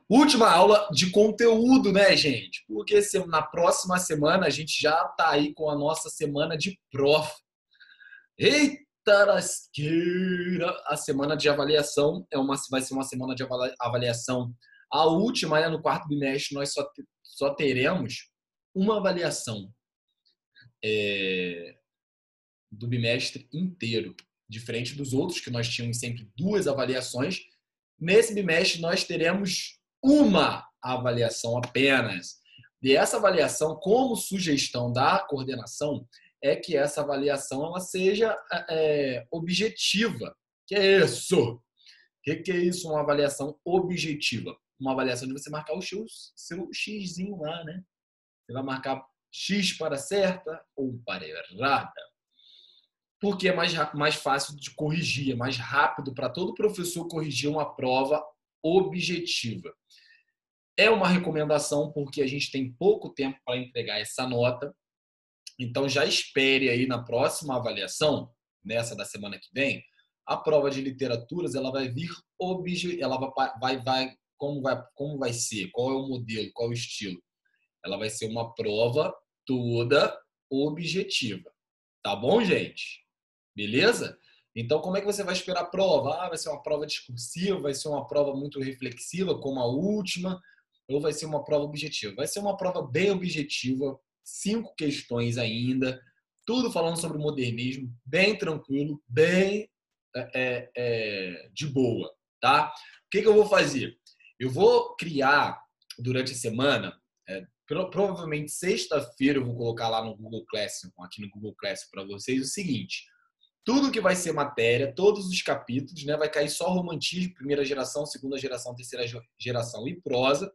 Última aula de conteúdo, né, gente? Porque na próxima semana a gente já tá aí com a nossa semana de prof. Eita lasqueira! A semana de avaliação vai ser uma semana de avaliação. A última, no quarto bimestre, nós só teremos uma avaliação do bimestre inteiro. Diferente dos outros, que nós tínhamos sempre duas avaliações. Nesse bimestre, nós teremos uma avaliação apenas. E essa avaliação, como sugestão da coordenação, é que essa avaliação ela seja objetiva. Que é isso? O que é isso, uma avaliação objetiva? Uma avaliação de você marcar o seu xizinho lá, né? Você vai marcar X para certa ou para errada. Porque é mais fácil de corrigir, é mais rápido para todo professor corrigir uma prova objetiva. É uma recomendação porque a gente tem pouco tempo para entregar essa nota. Então, já espere aí na próxima avaliação, nessa da semana que vem, a prova de literaturas ela vai vir como vai ser, qual é o modelo, qual é o estilo. Ela vai ser uma prova toda objetiva. Tá bom, gente? Beleza? Então, como é que você vai esperar a prova? Vai ser uma prova discursiva, vai ser uma prova muito reflexiva, como a última, ou vai ser uma prova objetiva? Vai ser uma prova bem objetiva, 5 questões ainda, tudo falando sobre o modernismo, bem tranquilo, bem de boa, tá? O que eu vou fazer? Eu vou criar, durante a semana, provavelmente sexta-feira eu vou colocar lá no Google Classroom, aqui no Google Classroom para vocês, o seguinte: tudo que vai ser matéria, todos os capítulos, né? Vai cair só romantismo, primeira geração, segunda geração, terceira geração e prosa.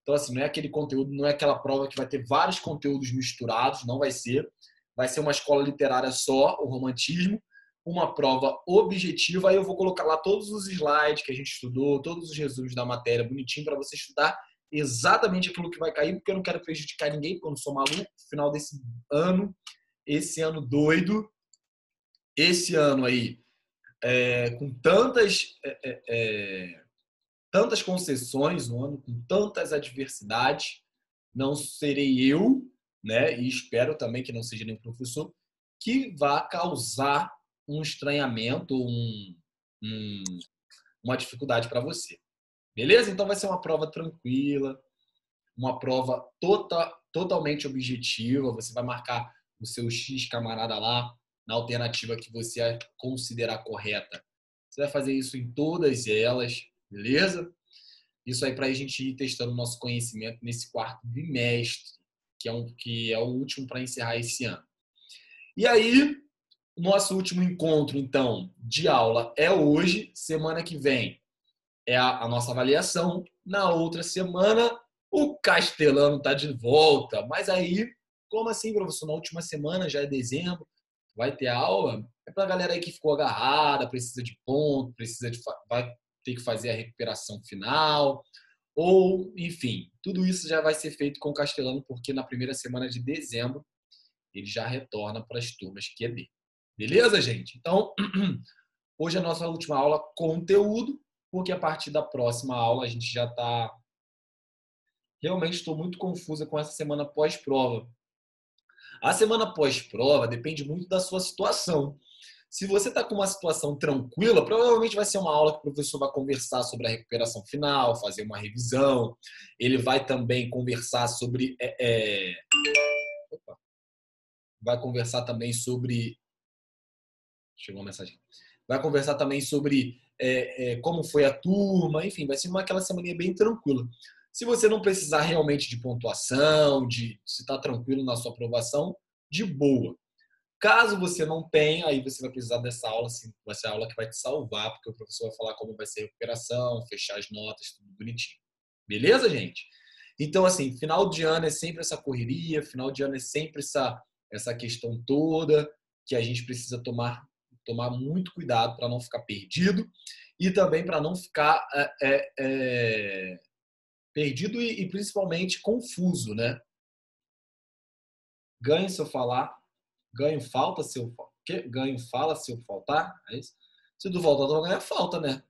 Então, assim, não é aquele conteúdo, não é aquela prova que vai ter vários conteúdos misturados, não vai ser. Vai ser uma escola literária só, o romantismo, uma prova objetiva. Aí eu vou colocar lá todos os slides que a gente estudou, todos os resumos da matéria, bonitinho, para você estudar exatamente aquilo que vai cair, porque eu não quero prejudicar ninguém, porque eu não sou maluco. No final desse ano, esse ano doido, esse ano aí, com tantas concessões no ano, com tantas adversidades, não serei eu, né? E espero também que não seja nem o professor, que vá causar um estranhamento, uma dificuldade para você. Beleza? Então vai ser uma prova tranquila, uma prova totalmente objetiva. Você vai marcar o seu X camarada lá, na alternativa que você considerar correta. Você vai fazer isso em todas elas, beleza? Isso aí para a gente ir testando o nosso conhecimento nesse quarto bimestre, que é o último para encerrar esse ano. E aí, o nosso último encontro, então, de aula é hoje. Semana que vem é a nossa avaliação. Na outra semana, o Castelano está de volta. Mas aí, como assim, professor? Na última semana, já é dezembro, vai ter aula? É para a galera aí que ficou agarrada, precisa de ponto, vai ter que fazer a recuperação final. Ou, enfim, tudo isso já vai ser feito com o Castelano, porque na primeira semana de dezembro ele já retorna para as turmas QD. Beleza, gente? Então, hoje é a nossa última aula, conteúdo, porque a partir da próxima aula a gente já está... Realmente estou muito confusa com essa semana pós-prova. A semana pós-prova depende muito da sua situação. Se você está com uma situação tranquila, provavelmente vai ser uma aula que o professor vai conversar sobre a recuperação final, fazer uma revisão. Ele vai também conversar sobre... Vai conversar também sobre... Chegou uma mensagem. Vai conversar também sobre como foi a turma. Enfim, vai ser aquela semaninha bem tranquila. Se você não precisar realmente de pontuação, se está tranquilo na sua aprovação, de boa. Caso você não tenha, aí você vai precisar dessa aula, sim. Vai ser a aula que vai te salvar, porque o professor vai falar como vai ser a recuperação, fechar as notas, tudo bonitinho. Beleza, gente? Então, assim, final de ano é sempre essa correria, final de ano é sempre essa questão toda que a gente precisa tomar muito cuidado para não ficar perdido e também para não ficar perdido e principalmente confuso, né? Ganho se eu falar, ganho falta se eu... Ganho fala se eu faltar? É isso? Se tu faltar, tu vai ganhar falta, né?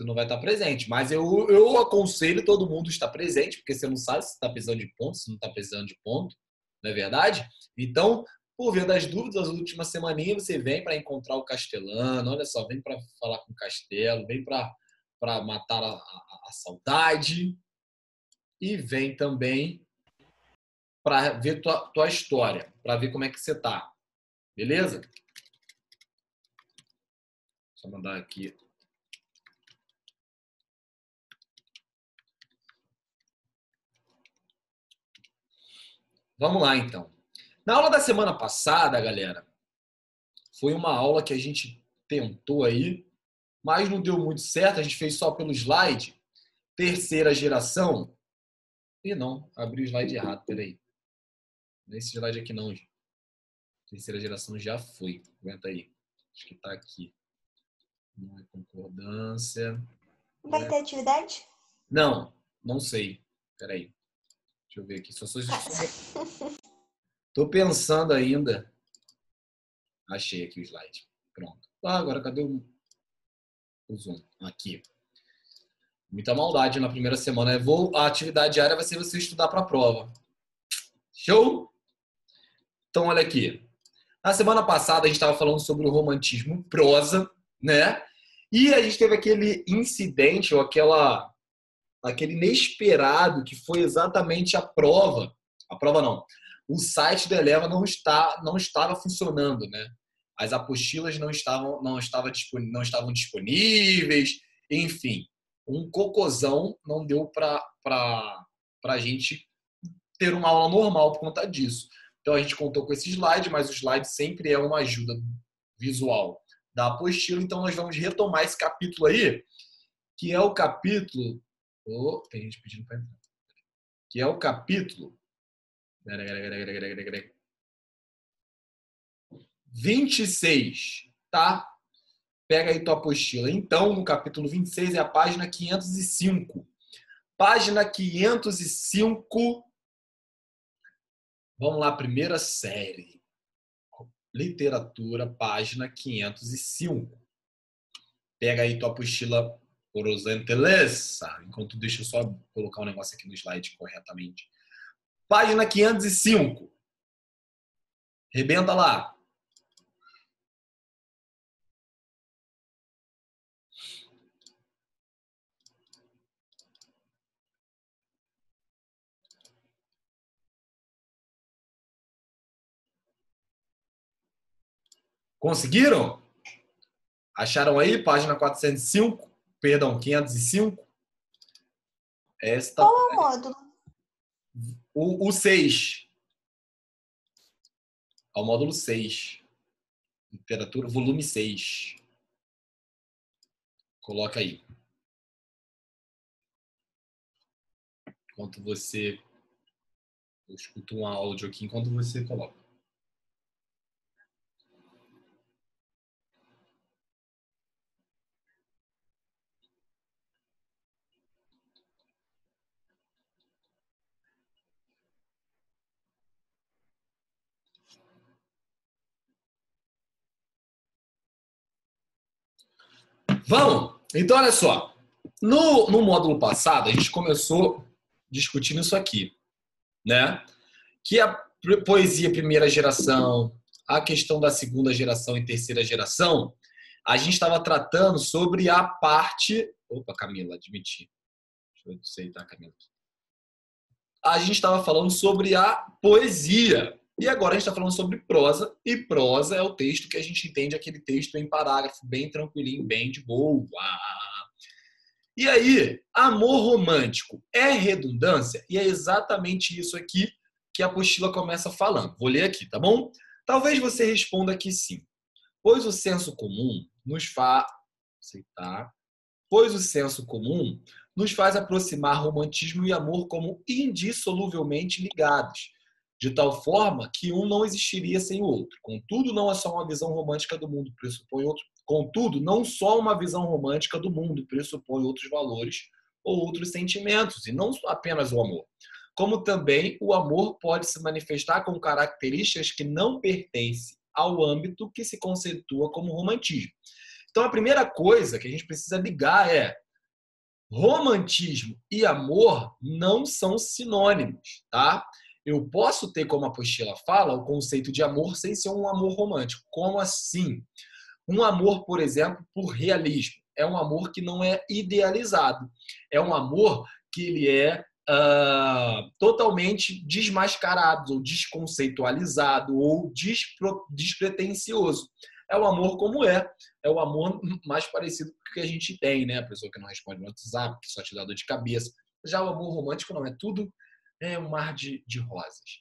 tu não vai estar presente. Mas eu aconselho todo mundo a estar presente, porque você não sabe se está precisando de ponto, se não está precisando de ponto, não é verdade? Então, por via das dúvidas, as últimas semaninhas você vem para encontrar o Castelano, olha só, vem para falar com o Castelo, vem para matar a saudade e vem também para ver tua história, para ver como é que você tá. Beleza? Só mandar aqui. Vamos lá, então. Na aula da semana passada, galera, foi uma aula que a gente tentou aí, mas não deu muito certo. A gente fez só pelo slide. Terceira geração. Ih, não. Abri o slide errado. Peraí. Não é esse slide aqui, não. Terceira geração já foi. Aguenta aí. Acho que tá aqui. Não é concordância. Vai ter atividade? Não, não sei. Peraí. Deixa eu ver aqui. Tô pensando ainda. Achei aqui o slide. Pronto. Ah, agora cadê o zoom? Aqui. Muita maldade na primeira semana. A atividade diária vai ser você estudar para a prova. Show? Então, olha aqui. Na semana passada, a gente estava falando sobre o romantismo prosa, né? E a gente teve aquele incidente, ou aquele inesperado, que foi exatamente a prova. A prova não. O site do Eleva não estava funcionando, né? As apostilas não estavam disponíveis, enfim. Um cocôzão não deu para a gente ter uma aula normal por conta disso. Então, a gente contou com esse slide, mas o slide sempre é uma ajuda visual da apostila. Então, nós vamos retomar esse capítulo aí, que é o capítulo... Oh, tem gente pedindo para entrar. Que é o capítulo 26, tá? Pega aí tua apostila. Então, no capítulo 26 é a página 505. Página 505. Vamos lá, primeira série. Literatura, página 505. Pega aí tua apostila, por gentileza. Enquanto deixa eu só colocar um negócio aqui no slide corretamente. Página 505. Rebenta lá. Conseguiram? Acharam aí? Página 405? Perdão, 505? Esta... Qual é o módulo? O 6. É o módulo 6. Literatura, volume 6. Coloca aí. Enquanto você... Eu escuto um áudio aqui enquanto você coloca. Vamos! Então, olha só. No módulo passado, a gente começou discutindo isso aqui, né? Que a poesia primeira geração, a questão da segunda geração e terceira geração, a gente estava tratando sobre a parte... Opa, Camila, admiti. Deixa eu aceitar, Camila. A gente estava falando sobre a poesia. E agora a gente está falando sobre prosa. E prosa é o texto que a gente entende, aquele texto em parágrafo, bem tranquilinho, bem de boa. E aí, amor romântico é redundância? E é exatamente isso aqui que a apostila começa falando. Vou ler aqui, tá bom? Talvez você responda que sim. Pois o senso comum nos faz... Aceitar. Pois o senso comum nos faz aproximar romantismo e amor como indissoluvelmente ligados, de tal forma que um não existiria sem o outro. Contudo, não é só uma visão romântica do mundo, pressupõe outro. Contudo, não só uma visão romântica do mundo pressupõe outros valores ou outros sentimentos, e não apenas o amor. Como também o amor pode se manifestar com características que não pertencem ao âmbito que se conceitua como romantismo. Então, a primeira coisa que a gente precisa ligar é Romantismo e amor não são sinônimos, tá? Eu posso ter, como a apostila fala, o conceito de amor sem ser um amor romântico. Como assim? Um amor, por exemplo, por realismo. É um amor que não é idealizado. É um amor que ele é totalmente desmascarado, ou desconceitualizado, ou despretensioso. É o amor como é o amor mais parecido com o que a gente tem, né? A pessoa que não responde no WhatsApp, que só te dá dor de cabeça. Já o amor romântico não, é tudo um mar de rosas.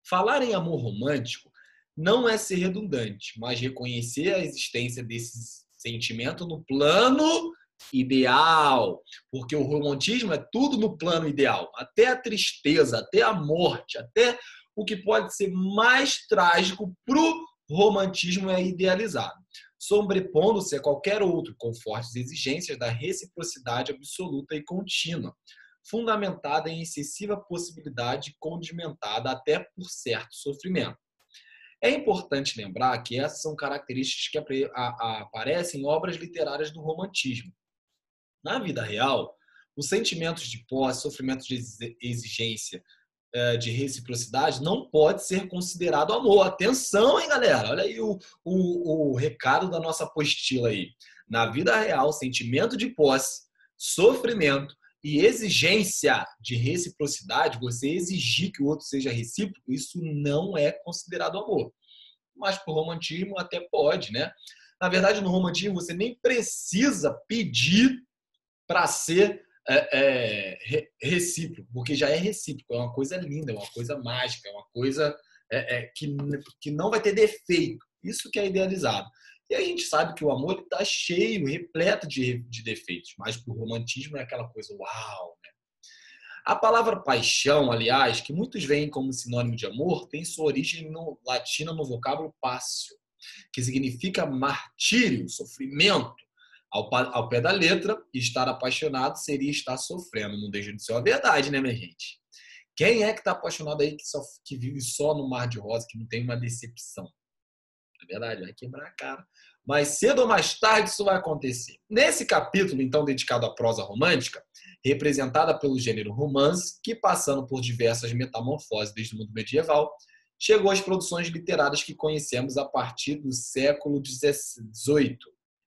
Falar em amor romântico não é ser redundante, mas reconhecer a existência desse sentimento no plano ideal. Porque o romantismo é tudo no plano ideal. Até a tristeza, até a morte, até o que pode ser mais trágico para o romantismo é idealizado, sobrepondo-se a qualquer outro, com fortes exigências da reciprocidade absoluta e contínua, fundamentada em excessiva possibilidade condimentada até por certo sofrimento. É importante lembrar que essas são características que aparecem em obras literárias do romantismo. Na vida real, os sentimentos de posse, sofrimentos de exigência, de reciprocidade, não pode ser considerado amor. Atenção, hein, galera? Olha aí o recado da nossa apostila aí. Na vida real, sentimento de posse, sofrimento e exigência de reciprocidade, você exigir que o outro seja recíproco, isso não é considerado amor. Mas para o romantismo até pode, né? Na verdade, no romantismo, você nem precisa pedir para ser recíproco, porque já é recíproco, é uma coisa linda, é uma coisa mágica, é uma coisa que não vai ter defeito. Isso que é idealizado. E a gente sabe que o amor está cheio, repleto de defeitos, mas para o romantismo é aquela coisa uau, né? A palavra paixão, aliás, que muitos veem como sinônimo de amor, tem sua origem latina no vocábulo passio, que significa martírio, sofrimento. Ao pé da letra, estar apaixonado seria estar sofrendo. Não deixa de ser uma verdade, né, minha gente? Quem é que está apaixonado aí que vive só no mar de rosa, que não tem uma decepção? É verdade, vai quebrar a cara. Mas cedo ou mais tarde isso vai acontecer. Nesse capítulo, então, dedicado à prosa romântica, representada pelo gênero romance, que passando por diversas metamorfoses desde o mundo medieval, chegou às produções literárias que conhecemos a partir do século XVIII.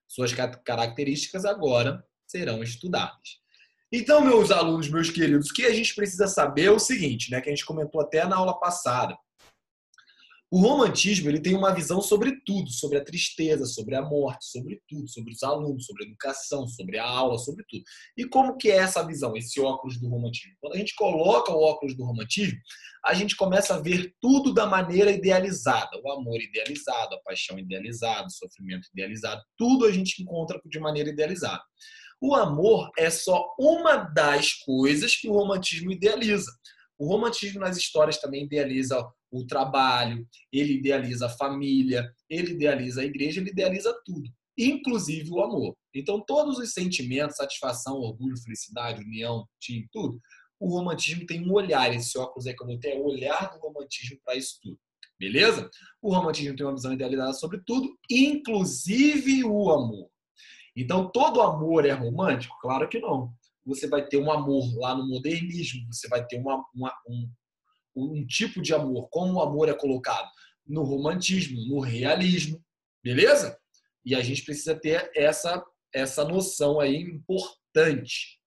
Suas características agora serão estudadas. Então, meus alunos, meus queridos, o que a gente precisa saber é o seguinte, né, que a gente comentou até na aula passada. O romantismo ele tem uma visão sobre tudo, sobre a tristeza, sobre a morte, sobre tudo, sobre os alunos, sobre a educação, sobre a aula, sobre tudo. E como que é essa visão, esse óculos do romantismo? Quando a gente coloca o óculos do romantismo, a gente começa a ver tudo da maneira idealizada. O amor idealizado, a paixão idealizada, o sofrimento idealizado, tudo a gente encontra de maneira idealizada. O amor é só uma das coisas que o romantismo idealiza. O romantismo nas histórias também idealiza o trabalho, ele idealiza a família, ele idealiza a igreja, ele idealiza tudo, inclusive o amor. Então, todos os sentimentos, satisfação, orgulho, felicidade, união, tudo, o romantismo tem um olhar, esse óculos aí que eu botei é o olhar do romantismo para isso tudo. Beleza? O romantismo tem uma visão idealizada sobre tudo, inclusive o amor. Então, todo amor é romântico? Claro que não. Você vai ter um amor lá no modernismo, você vai ter um tipo de amor, como o amor é colocado no romantismo, no realismo, beleza? E a gente precisa ter essa noção aí importante.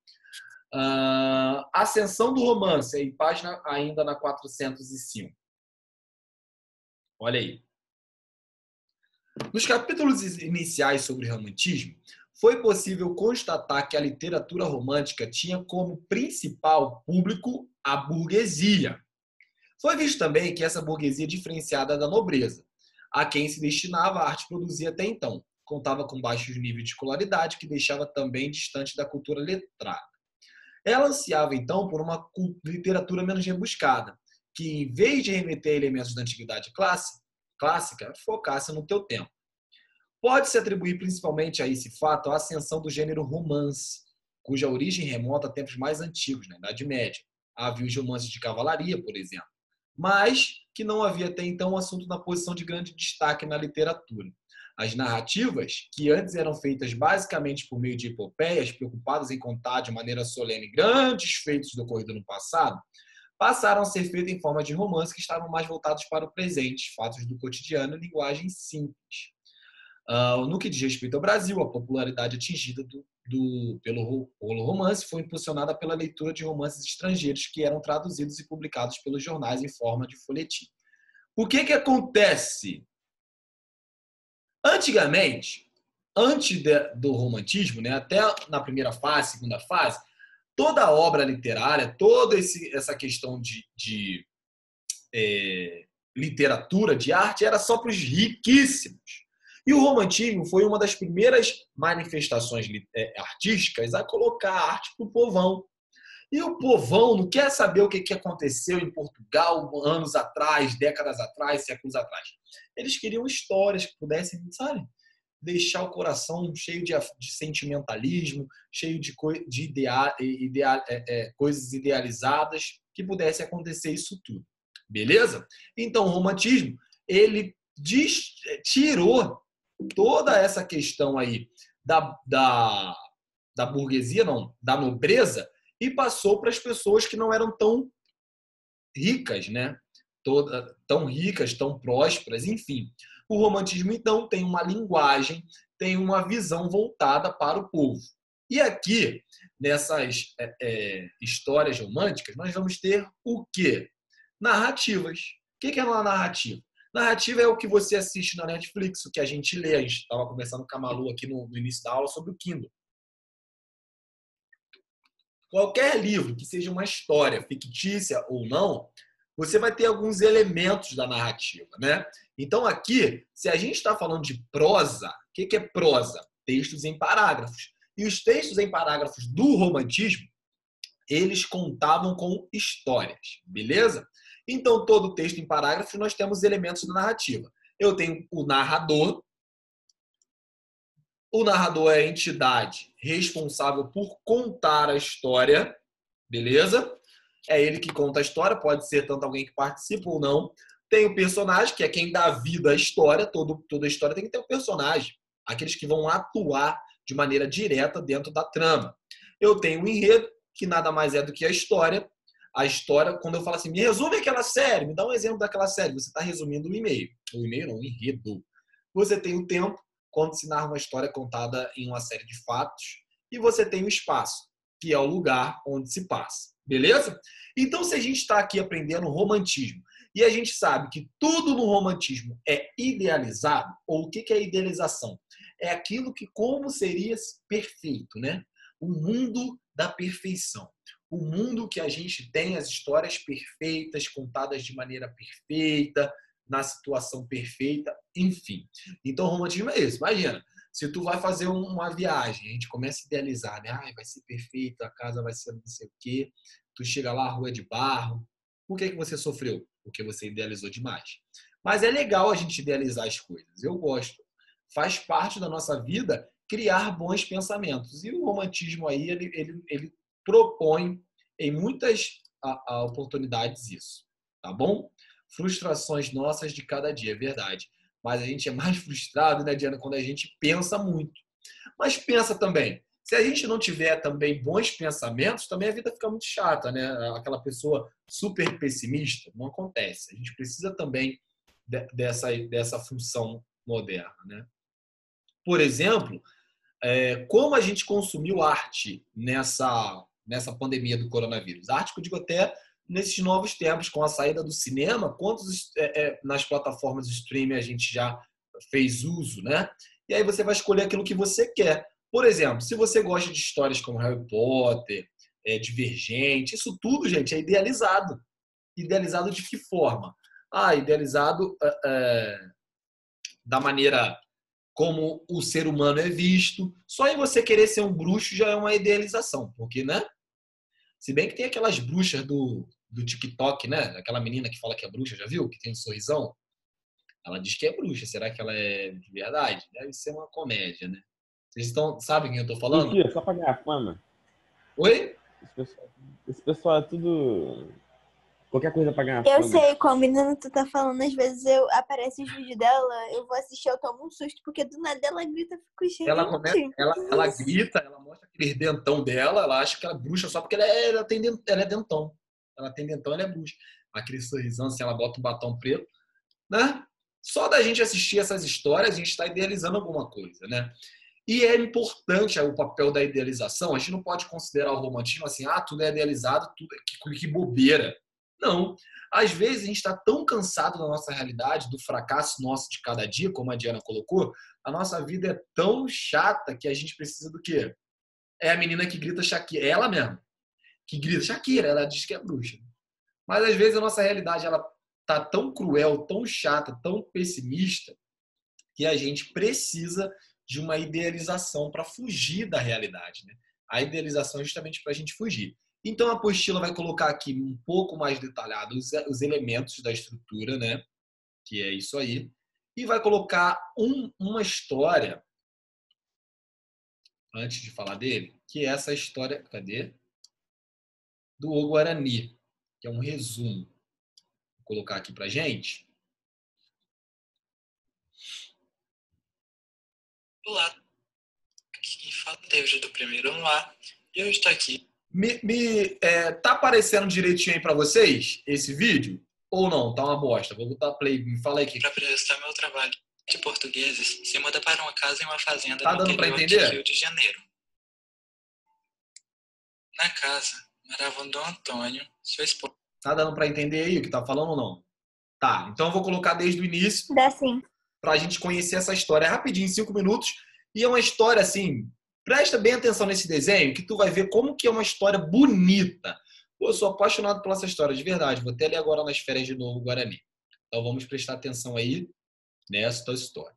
Ascensão do romance, aí, página ainda na 405. Olha aí. Nos capítulos iniciais sobre romantismo, foi possível constatar que a literatura romântica tinha como principal público a burguesia. Foi visto também que essa burguesia diferenciada da nobreza, a quem se destinava a arte produzida até então, contava com baixos níveis de escolaridade, que deixava também distante da cultura letrada. Ela ansiava, então, por uma literatura menos rebuscada, que, em vez de remeter a elementos da antiguidade clássica, focasse no teu tempo. Pode-se atribuir principalmente a esse fato a ascensão do gênero romance, cuja origem remota a tempos mais antigos, na Idade Média. Havia os romances de cavalaria, por exemplo, mas que não havia até então um assunto na posição de grande destaque na literatura. As narrativas, que antes eram feitas basicamente por meio de epopeias, preocupadas em contar de maneira solene grandes feitos do ocorrido no passado, passaram a ser feitas em forma de romance que estavam mais voltados para o presente, fatos do cotidiano e linguagem simples. No que diz respeito ao Brasil, a popularidade atingida pelo romance foi impulsionada pela leitura de romances estrangeiros que eram traduzidos e publicados pelos jornais em forma de folhetim. O que acontece? Antigamente, antes do romantismo, né, até na primeira fase, segunda fase, toda a obra literária, toda essa questão de literatura, de arte, era só para os riquíssimos. E o romantismo foi uma das primeiras manifestações artísticas a colocar a arte para o povão. E o povão não quer saber o que aconteceu em Portugal anos atrás, décadas atrás, séculos atrás. Eles queriam histórias que pudessem, sabe, deixar o coração cheio de sentimentalismo, cheio de coisas idealizadas, que pudesse acontecer isso tudo. Beleza? Então, o romantismo, ele tirou toda essa questão aí da burguesia, não, da nobreza, e passou para as pessoas que não eram tão ricas, né? Tão ricas, tão prósperas, enfim. O romantismo, então, tem uma linguagem, tem uma visão voltada para o povo. E aqui, nessas histórias românticas, nós vamos ter o quê? Narrativas. O que é uma narrativa? Narrativa é o que você assiste na Netflix, o que a gente lê. A gente estava conversando com a Malu aqui no início da aula sobre o Kindle. Qualquer livro que seja uma história fictícia ou não, você vai ter alguns elementos da narrativa, né? Então aqui, se a gente está falando de prosa, o que é prosa? Textos em parágrafos. E os textos em parágrafos do romantismo, eles contavam com histórias, beleza? Então, todo texto em parágrafos, nós temos elementos da narrativa. Eu tenho o narrador. O narrador é a entidade responsável por contar a história, beleza? É ele que conta a história, pode ser tanto alguém que participa ou não. Tem o personagem, que é quem dá vida à história. Toda história tem que ter um personagem. Aqueles que vão atuar de maneira direta dentro da trama. Eu tenho o enredo, que nada mais é do que a história. A história, quando eu falo assim, me resume aquela série, me dá um exemplo daquela série, você está resumindo o e-mail. O e-mail não, o enredo. Você tem o tempo, quando se narra uma história contada em uma série de fatos. E você tem o espaço, que é o lugar onde se passa. Beleza? Então, se a gente está aqui aprendendo romantismo e a gente sabe que tudo no romantismo é idealizado, ou o que é idealização? É aquilo que como seria perfeito, né? O mundo da perfeição. O mundo que a gente tem as histórias perfeitas, contadas de maneira perfeita, na situação perfeita, enfim. Então, o romantismo é isso. Imagina, se tu vai fazer uma viagem, a gente começa a idealizar, né? Vai ser perfeito, a casa vai ser não sei o quê. Tu chega lá, a rua é de barro. Por que você sofreu? Porque você idealizou demais. Mas é legal a gente idealizar as coisas. Eu gosto. Faz parte da nossa vida criar bons pensamentos. E o romantismo aí, ele propõe em muitas oportunidades isso. Tá bom? Frustrações nossas de cada dia, é verdade. Mas a gente é mais frustrado, né, Diana, quando a gente pensa muito. Mas pensa também, se a gente não tiver também bons pensamentos, também a vida fica muito chata, né? Aquela pessoa super pessimista, não acontece. A gente precisa também dessa função moderna, né? Por exemplo, como a gente consumiu arte nessa pandemia do coronavírus? Arte que eu digo até nesses novos tempos, com a saída do cinema, quantos nas plataformas de streaming a gente já fez uso, né? E aí você vai escolher aquilo que você quer. Por exemplo, se você gosta de histórias como Harry Potter, Divergente, isso tudo, gente, é idealizado. Idealizado de que forma? Idealizado da maneira como o ser humano é visto. Só em você querer ser um bruxo já é uma idealização, porque, né? Se bem que tem aquelas bruxas do TikTok, né? Aquela menina que fala que é bruxa, já viu? Que tem um sorrisão. Ela diz que é bruxa. Será que ela é de verdade? Deve ser uma comédia, né? Vocês sabem quem eu tô falando? Mentira, só pra ganhar fama. Oi? Esse pessoal é tudo Qualquer coisa pra ganhar Eu fama. sei, como a menina tu tá falando, às vezes aparece os vídeos dela, eu vou assistir, eu tomo um susto, porque do nada ela grita, eu fico, gente. Ela grita, ela mostra aquele dentão dela, ela acha que ela é bruxa só porque ela é dentão. Ela tem dentão, ela é bruxa. Aquele sorrisão, assim, ela bota um batom preto, né? Só da gente assistir essas histórias, a gente está idealizando alguma coisa, né? E é importante o papel da idealização. A gente não pode considerar o romantismo assim, tudo é idealizado, que bobeira. Não. Às vezes a gente está tão cansado da nossa realidade, do fracasso nosso de cada dia, como a Diana colocou, a nossa vida é tão chata que a gente precisa do quê? É a menina que grita Shakira, ela mesma, que grita Shakira, ela diz que é bruxa. Mas às vezes a nossa realidade ela tá tão cruel, tão chata, tão pessimista, que a gente precisa de uma idealização para fugir da realidade, né? A idealização é justamente para a gente fugir. Então a apostila vai colocar aqui um pouco mais detalhado os elementos da estrutura, né? Que é isso aí. E vai colocar uma história, antes de falar dele, que é essa história, cadê? Do O Guarani, que é um resumo. Vou colocar aqui pra gente. Olá, aqui quem fala é David do Primeiro ano A e eu estou aqui. Tá aparecendo direitinho aí pra vocês esse vídeo? Ou não? Tá uma bosta. Vou botar play. Me fala aí aqui. Para apresentar meu trabalho de portugueses, se muda para uma casa em uma fazenda Tá no dando pra interior de entender? Rio de Janeiro. Na casa moravam Dom Antônio, sua esposa. Tá dando pra entender aí o que tá falando ou não? Tá, então eu vou colocar desde o início Dá sim. pra gente conhecer essa história rapidinho, em 5 minutos. E é uma história assim, presta bem atenção nesse desenho, que tu vai ver como que é uma história bonita. Pô, eu sou apaixonado por essa história, de verdade. Vou até ler agora nas férias de novo o Guarani. Então vamos prestar atenção aí nessa história.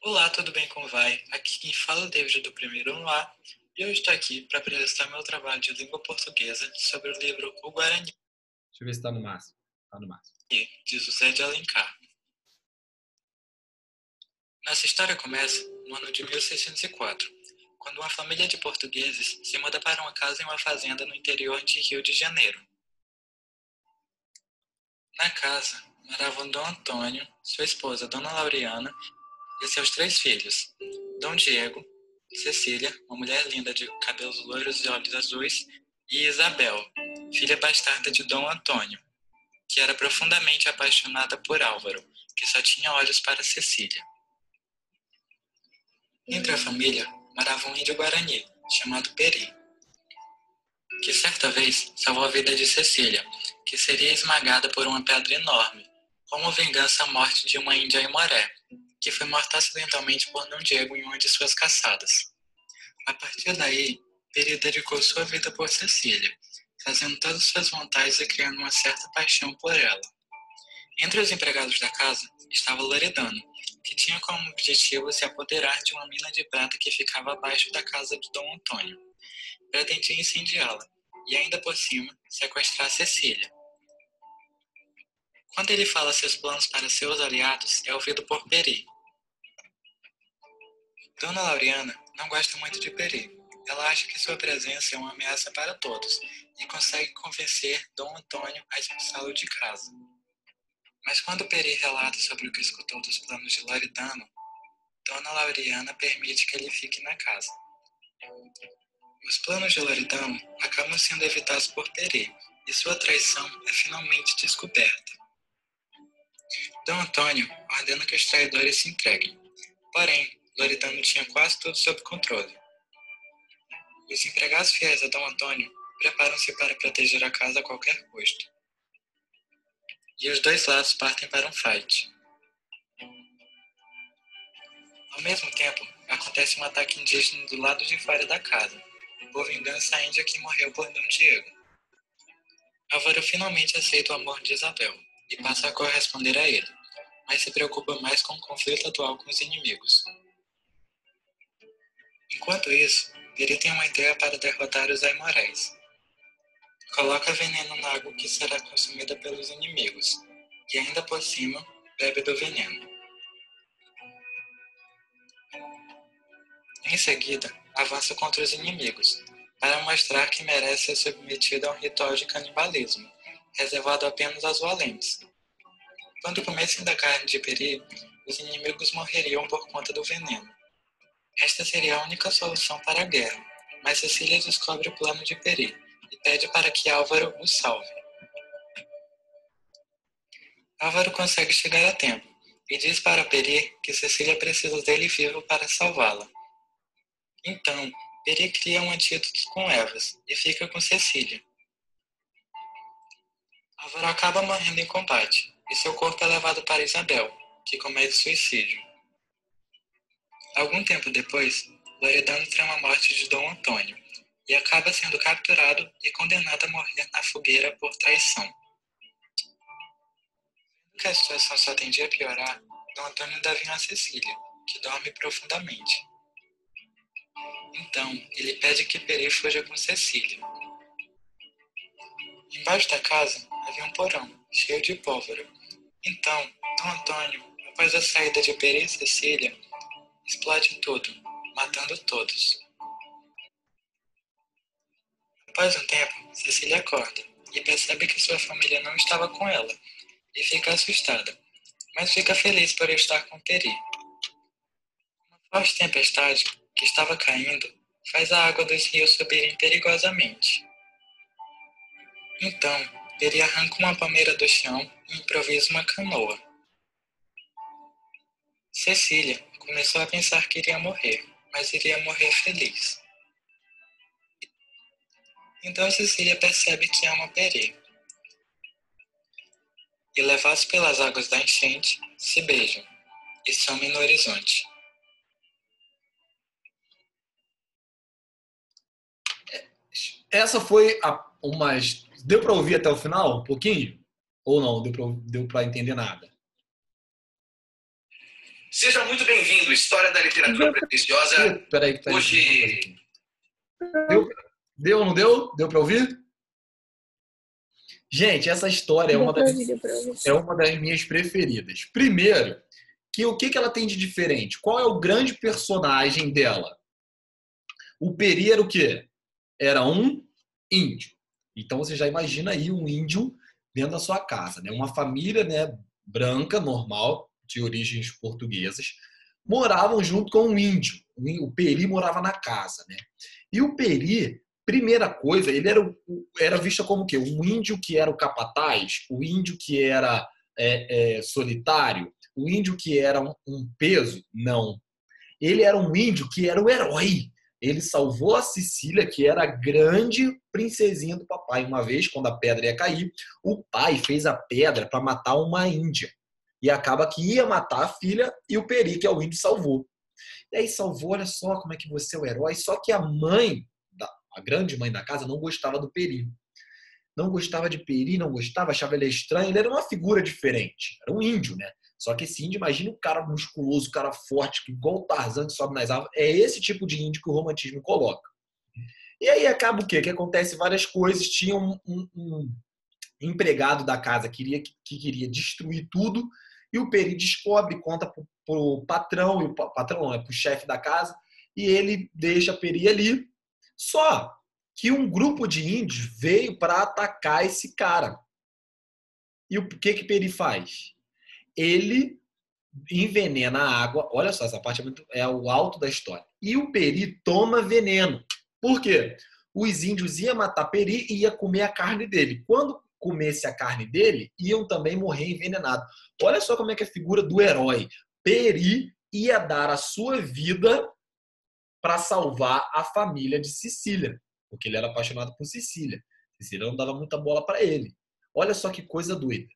Olá, tudo bem, como vai? Aqui quem fala é David do Primeiro ano A e eu estou aqui para apresentar meu trabalho de língua portuguesa sobre o livro O Guarani, Deixa eu ver se tá no máximo. Tá no máximo. de José de Alencar. Nossa história começa no ano de 1604, quando uma família de portugueses se muda para uma casa em uma fazenda no interior de Rio de Janeiro. Na casa moravam Dom Antônio, sua esposa Dona Laureana e seus 3 filhos, Dom Diego, Cecília, uma mulher linda de cabelos loiros e olhos azuis, e Isabel, filha bastarda de Dom Antônio, que era profundamente apaixonada por Álvaro, que só tinha olhos para Cecília. Entre a família morava um índio guarani, chamado Peri, que certa vez salvou a vida de Cecília, que seria esmagada por uma pedra enorme, como vingança à morte de uma índia Aimoré, que foi morta acidentalmente por Dom Diego em uma de suas caçadas. A partir daí, Peri dedicou sua vida por Cecília, fazendo todas suas vontades e criando uma certa paixão por ela. Entre os empregados da casa estava Loredano, que tinha como objetivo se apoderar de uma mina de prata que ficava abaixo da casa de Dom Antônio. Pretendia incendiá-la e, ainda por cima, sequestrar Cecília. Quando ele fala seus planos para seus aliados, é ouvido por Peri. Dona Laureana não gosta muito de Peri. Ela acha que sua presença é uma ameaça para todos e consegue convencer Dom Antônio a expulsá-lo de casa. Mas quando Peri relata sobre o que escutou dos planos de Loredano, Dona Laureana permite que ele fique na casa. Os planos de Loredano acabam sendo evitados por Peri e sua traição é finalmente descoberta. Dom Antônio ordena que os traidores se entreguem, porém, Loredano tinha quase tudo sob controle. Os empregados fiéis a Dom Antônio preparam-se para proteger a casa a qualquer custo. E os dois lados partem para um fight. Ao mesmo tempo, acontece um ataque indígena do lado de fora da casa, por vingança à índia que morreu por Dom Diego. Álvaro finalmente aceita o amor de Isabel e passa a corresponder a ele, mas se preocupa mais com o conflito atual com os inimigos. Enquanto isso, Peri tem uma ideia para derrotar os Aimorés. Coloca veneno na água que será consumida pelos inimigos, e ainda por cima, bebe do veneno. Em seguida, avança contra os inimigos, para mostrar que merece ser submetido a um ritual de canibalismo, reservado apenas aos valentes. Quando comessem da carne de Peri, os inimigos morreriam por conta do veneno. Esta seria a única solução para a guerra, mas Cecília descobre o plano de Peri e pede para que Álvaro o salve. Álvaro consegue chegar a tempo e diz para Peri que Cecília precisa dele vivo para salvá-la. Então, Peri cria um antídoto com ervas e fica com Cecília. Álvaro acaba morrendo em combate e seu corpo é levado para Isabel, que comete suicídio. Algum tempo depois, Loredano trama a morte de Dom Antônio e acaba sendo capturado e condenado a morrer na fogueira por traição. Vendo que a situação só tendia a piorar, Dom Antônio dá vinho a Cecília, que dorme profundamente. Então, ele pede que Peri fuja com Cecília. Embaixo da casa havia um porão, cheio de pólvora. Então, Dom Antônio, após a saída de Peri e Cecília, explode tudo, matando todos. Após um tempo, Cecília acorda e percebe que sua família não estava com ela e fica assustada, mas fica feliz por estar com Peri. Uma forte tempestade que estava caindo faz a água dos rios subirem perigosamente. Então, Peri arranca uma palmeira do chão e improvisa uma canoa. Cecília começou a pensar que iria morrer, mas iria morrer feliz. Então Cecília percebe que ama Peri. E levados pelas águas da enchente, se beijam e somem no horizonte. Essa foi umas... Deu para ouvir até o final? Um pouquinho? Ou não? Deu para entender nada? Seja muito bem-vindo, História da Literatura Pretensiosa. Peraí, que tá Hoje... Deu ou não deu? Deu para ouvir? Gente, essa história é uma das minhas preferidas. Primeiro, o que ela tem de diferente? Qual é o grande personagem dela? O Peri era o quê? Era um índio. Então você já imagina aí um índio dentro da sua casa, né? Uma família, né, branca, normal, de origens portuguesas, moravam junto com um índio. O Peri morava na casa, né? E o Peri, primeira coisa, ele era visto como o quê? Um índio que era o capataz, o índio que era solitário, o índio que era um peso? Não. Ele era um índio que era o herói. Ele salvou a Cecília, que era a grande princesinha do papai. Uma vez, quando a pedra ia cair, o pai fez a pedra para matar uma índia. E acaba que ia matar a filha e o Peri, que é o índio, salvou. E aí salvou, olha só como é que você é o herói. Só que a mãe, a grande mãe da casa, não gostava do Peri. Não gostava de Peri, não gostava, achava ele estranho. Ele era uma figura diferente. Era um índio, né? Só que esse índio, imagina um cara musculoso, um cara forte, igual o Tarzan que sobe nas árvores. É esse tipo de índio que o romantismo coloca. E aí acaba o quê? Que acontece várias coisas. Tinha um empregado da casa que queria destruir tudo. E o Peri descobre, conta pro patrão, e o patrão não, é pro chefe da casa, e ele deixa a Peri ali. Só que um grupo de índios veio para atacar esse cara. E o que Peri faz? Ele envenena a água. Olha só, essa parte é o alto da história. E o Peri toma veneno. Por quê? Os índios iam matar Peri e ia comer a carne dele. Quando comesse a carne dele, iam também morrer envenenados. Olha só como é que é a figura do herói. Peri ia dar a sua vida para salvar a família de Cecília, porque ele era apaixonado por Cecília. Cecília não dava muita bola para ele. Olha só que coisa doida.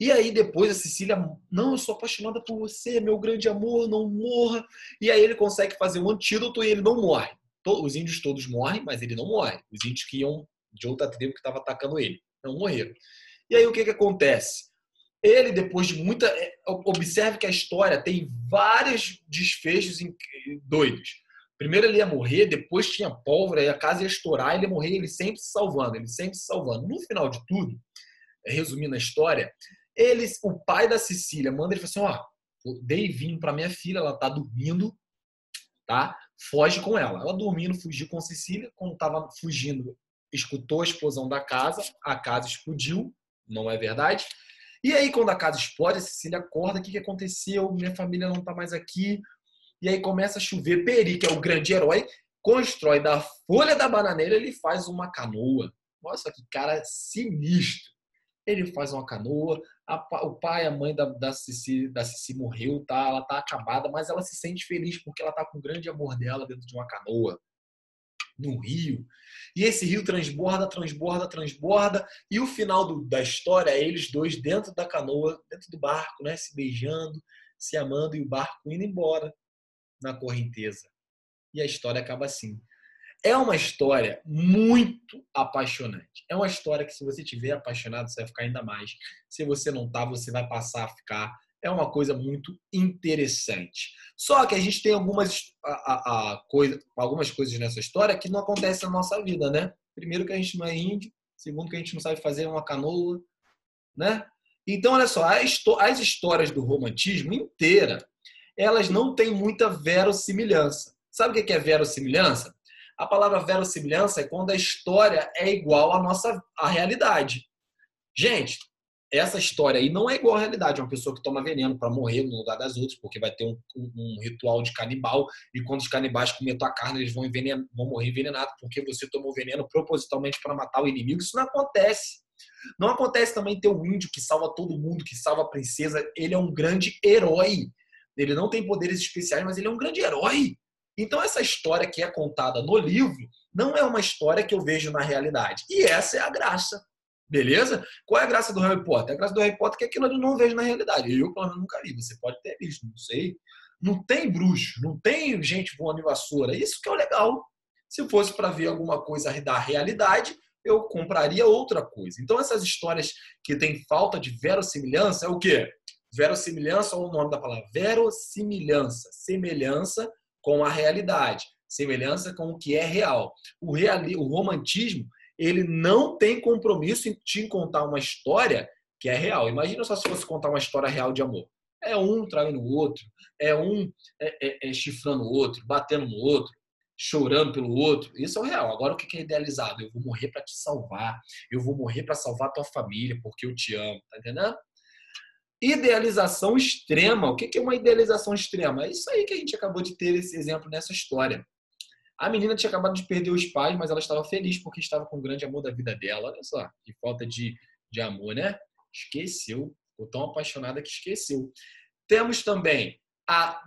E aí depois a Cecília, não, eu sou apaixonada por você, meu grande amor, não morra. E aí ele consegue fazer um antídoto e ele não morre. Os índios todos morrem, mas ele não morre. Os índios que iam de outra tribo que estava atacando ele não morreram. E aí o que acontece? Ele, depois de muita... Observe que a história tem vários desfechos doidos. Primeiro ele ia morrer, depois tinha pólvora, e a casa ia estourar, ele ia morrer, ele sempre se salvando, ele sempre se salvando. No final de tudo, resumindo a história, o pai da Cecília manda ele falar assim, ó, dei vinho para minha filha, ela tá dormindo, tá? foge com ela. Ela dormindo, fugiu com Cecília. Quando estava fugindo, escutou a explosão da casa. A casa explodiu, não é verdade? E aí, quando a casa explode, a Cecília acorda. O que aconteceu? Minha família não está mais aqui. E aí começa a chover. Peri, que é o grande herói, constrói da folha da bananeira, ele faz uma canoa. Nossa, que cara sinistro. Ele faz uma canoa. O pai e a mãe da Cici morreu, tá? Ela tá acabada, mas ela se sente feliz porque ela tá com o grande amor dela dentro de uma canoa, no rio. E esse rio transborda, transborda, transborda. E o final da história é eles dois dentro da canoa, dentro do barco, né? Se beijando, se amando e o barco indo embora na correnteza. E a história acaba assim. É uma história muito apaixonante. É uma história que, se você estiver apaixonado, você vai ficar ainda mais. Se você não está, você vai passar a ficar. É uma coisa muito interessante. Só que a gente tem algumas coisas nessa história que não acontecem na nossa vida, né? Primeiro, que a gente não é índio. Segundo, que a gente não sabe fazer uma canoa, né? Então, olha só, as histórias do romantismo inteira, elas não têm muita verossimilhança. Sabe o que é verossimilhança? A palavra verossimilhança é quando a história é igual à realidade. Gente, essa história aí não é igual à realidade. É uma pessoa que toma veneno para morrer no lugar das outras, porque vai ter um ritual de canibal, e quando os canibais comerem tua carne, eles vão morrer envenenados, porque você tomou veneno propositalmente para matar o inimigo. Isso não acontece. Não acontece também ter o índio que salva todo mundo, que salva a princesa. Ele é um grande herói. Ele não tem poderes especiais, mas ele é um grande herói. Então, essa história que é contada no livro não é uma história que eu vejo na realidade. E essa é a graça. Beleza? Qual é a graça do Harry Potter? A graça do Harry Potter é que aquilo eu não vejo na realidade. Eu, pelo menos, nunca vi. Você pode ter visto, não sei. Não tem bruxo, não tem gente voando em vassoura. Isso que é o legal. Se fosse para ver alguma coisa da realidade, eu compraria outra coisa. Então, essas histórias que têm falta de verossimilhança é o quê? Verossimilhança, ou o nome da palavra? Verossimilhança. Semelhança com a realidade, semelhança com o que é real. O romantismo, ele não tem compromisso em te contar uma história que é real. Imagina só se fosse contar uma história real de amor. É um traindo o outro, é um chifrando o outro, batendo no outro, chorando pelo outro. Isso é o real. Agora, o que é idealizado? Eu vou morrer para te salvar. Eu vou morrer para salvar a tua família porque eu te amo. Tá entendendo? Idealização extrema. O que é uma idealização extrema? É isso aí que a gente acabou de ter esse exemplo nessa história. A menina tinha acabado de perder os pais, mas ela estava feliz porque estava com o grande amor da vida dela. Olha só, que falta de amor, né? Esqueceu. Ficou tão apaixonada que esqueceu. Temos também a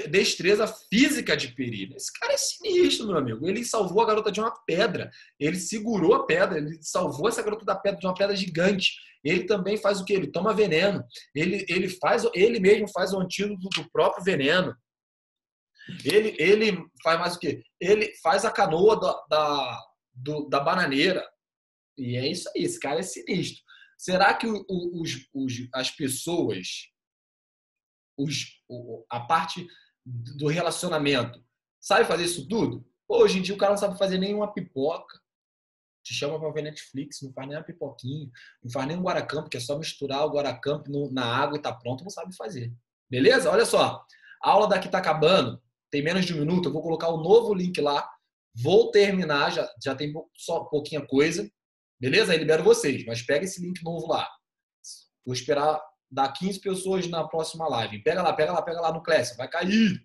destreza física de Peri. Esse cara é sinistro, meu amigo. Ele salvou a garota de uma pedra. Ele segurou a pedra. Ele salvou essa garota da pedra, de uma pedra gigante. Ele também faz o quê? Ele toma veneno. Ele mesmo faz o antídoto do próprio veneno. Ele faz mais o quê? Ele faz a canoa da bananeira. E é isso aí. Esse cara é sinistro. Será que as pessoas, a parte do relacionamento, sabe fazer isso tudo? Hoje em dia o cara não sabe fazer nenhuma pipoca. Te chama para ver Netflix, não faz nem uma pipoquinha, não faz nem um guaracampo, que é só misturar o guaracampo na água e tá pronto, não sabe fazer. Beleza? Olha só, a aula daqui tá acabando, tem menos de um minuto, eu vou colocar o novo link lá, vou terminar, já tem só pouquinha coisa, beleza? Aí libero vocês, mas pega esse link novo lá. Vou esperar dar 15 pessoas na próxima live. Pega lá no Class, vai cair.